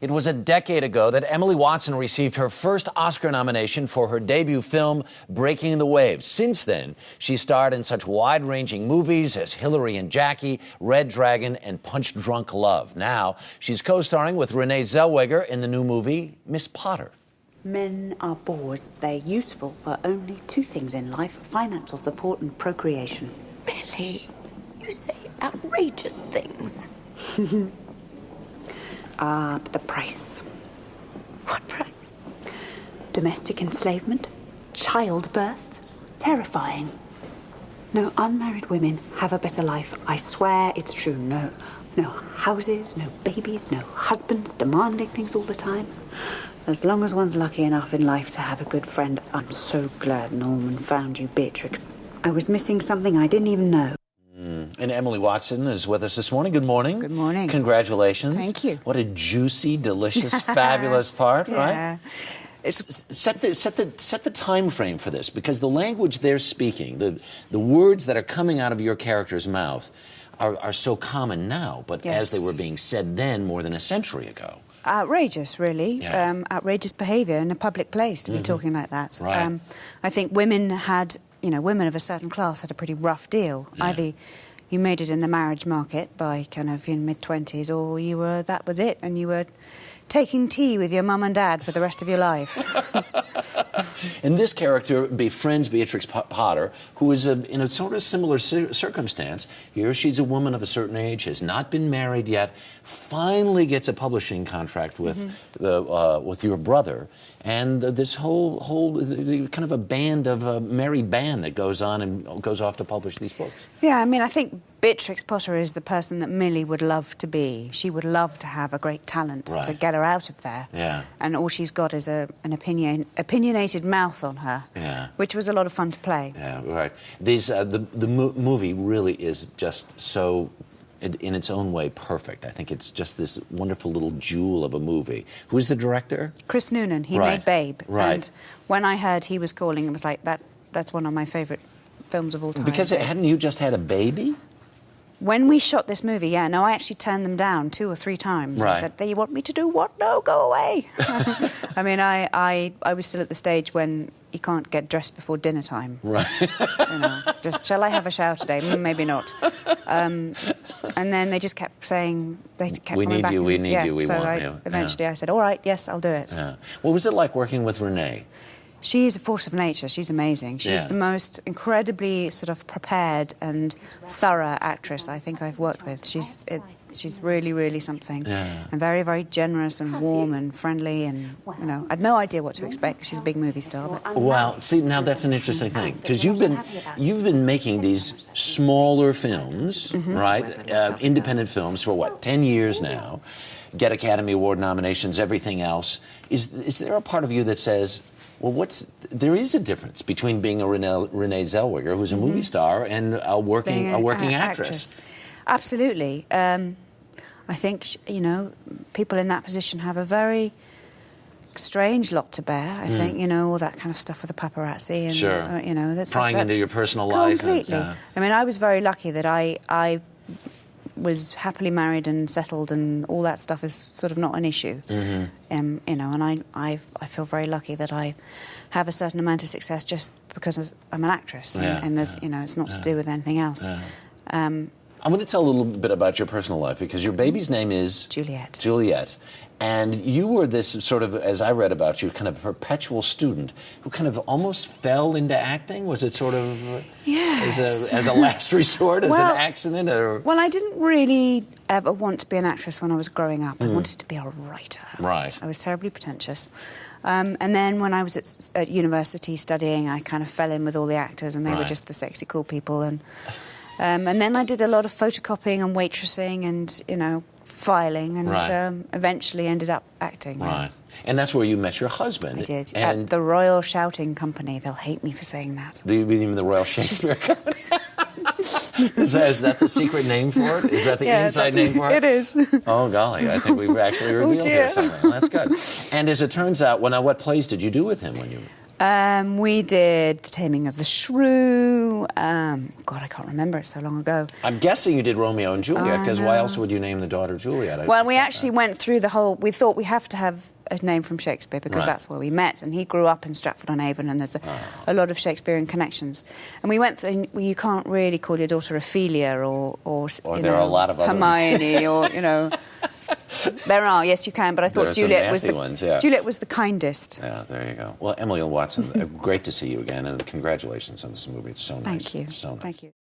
It was a decade ago that Emily Watson received her first Oscar nomination for her debut film, Breaking the Waves. Since then, she starred in such wide-ranging movies as Hillary and Jackie, Red Dragon, and Punch Drunk Love. Now, she's co-starring with Renee Zellweger in the new movie, Miss Potter. Men are bores. They're useful for only two things in life: financial support and procreation. Billy, you say outrageous things. But the price. What price? Domestic enslavement, childbirth, terrifying. No, unmarried women have a better life. I swear it's true. No houses, no babies, no husbands demanding things all the time. As long as one's lucky enough in life to have a good friend. I'm so glad Norman found you, Beatrix. I was missing something I didn't even know. And Emily Watson is with us this morning. Good morning. Good morning. Congratulations. Thank you. What a juicy, delicious, fabulous part, yeah. right? Set the time frame for this, because the language they're speaking, the words that are coming out of your character's mouth are so common now, but Yes. as they were being said then more than a century ago. Outrageous, really. Yeah. Outrageous behaviour in a public place to be talking like that. Right. I think women women of a certain class had a pretty rough deal. Yeah. Either you made it in the marriage market by kind of in mid-20s, or that was it, and you were taking tea with your mum and dad for the rest of your life. And this character befriends Beatrix Potter, who is in a sort of similar circumstance. Here she's a woman of a certain age, has not been married yet, finally gets a publishing contract with your brother, and this whole kind of a band of a merry band that goes on and goes off to publish these books. Yeah, I mean, I think Beatrix Potter is the person that Millie would love to be. She would love to have a great talent to get her out of there. Yeah. And all she's got is an opinionated mouth on her, which was a lot of fun to play. Yeah, right. The movie really is just so, in its own way, perfect. I think it's just this wonderful little jewel of a movie. Who's the director? Chris Noonan. He made Babe. And when I heard he was calling, it was like, that's one of my favourite films of all time. Because hadn't you just had a baby? When we shot this movie, I actually turned them down 2 or 3 times. Right. I said, "You want me to do what? No, go away." I mean, I was still at the stage when you can't get dressed before dinner time. Right. Just, shall I have a shower today? Maybe not. And then they just kept saying, we need you, we want you. Eventually I said, all right, yes, I'll do it. Yeah. What was it like working with Renee? She's a force of nature. She's amazing. She's the most incredibly sort of prepared and thorough actress I think I've worked with. She's really, really something. Yeah. And very, very generous and warm and friendly, and I had no idea what to expect. She's a big movie star. But... Well, see, now that's an interesting thing, because you've been making these smaller films, right? Independent films for 10 years now. Get Academy Award nominations, everything else. Is there a part of you that says, well, there is a difference between being a Renee Zellweger, who's a movie star, and a working actress? Absolutely. I think, people in that position have a very strange lot to bear, I think, all that kind of stuff with the paparazzi. And, sure. That's prying into your personal life. Completely. I mean, I was very lucky that I was happily married and settled, and all that stuff is sort of not an issue. And I feel very lucky that I have a certain amount of success just because I'm an actress, and there's it's not to do with anything else. I'm going to tell a little bit about your personal life, because your baby's name is Juliet. And you were this sort of, as I read about you, kind of perpetual student who kind of almost fell into acting. Was it sort of as a last resort, as an accident? Or? Well, I didn't really ever want to be an actress when I was growing up. I wanted to be a writer. Right. I was terribly pretentious. And then when I was at university studying, I kind of fell in with all the actors, and they were just the sexy, cool people. And then I did a lot of photocopying and waitressing and, filing, and eventually ended up acting. Right. And that's where you met your husband. I did. And at the Royal Shouting Company. They'll hate me for saying that. You mean the Royal Shakespeare Company? Is that the secret name for it? Is that the inside name for it? It is. Oh, golly. I think we've actually revealed here something. That's good. And as it turns out, what plays did you do with him when you... We did The Taming of the Shrew. God, I can't remember. It's so long ago. I'm guessing you did Romeo and Juliet, because why else would you name the daughter Juliet? Well, we actually went through the whole... We thought we have to have a name from Shakespeare because that's where we met. And he grew up in Stratford-on-Avon, and there's a lot of Shakespearean connections. And we went through... You can't really call your daughter Ophelia or there are a lot of other... Hermione or, you know... There are, yes, you can, but I thought Juliet was Juliet was the kindest. Yeah, there you go. Well, Emily Watson, great to see you again, and congratulations on this movie. It's so nice. Thank you. So nice. Thank you.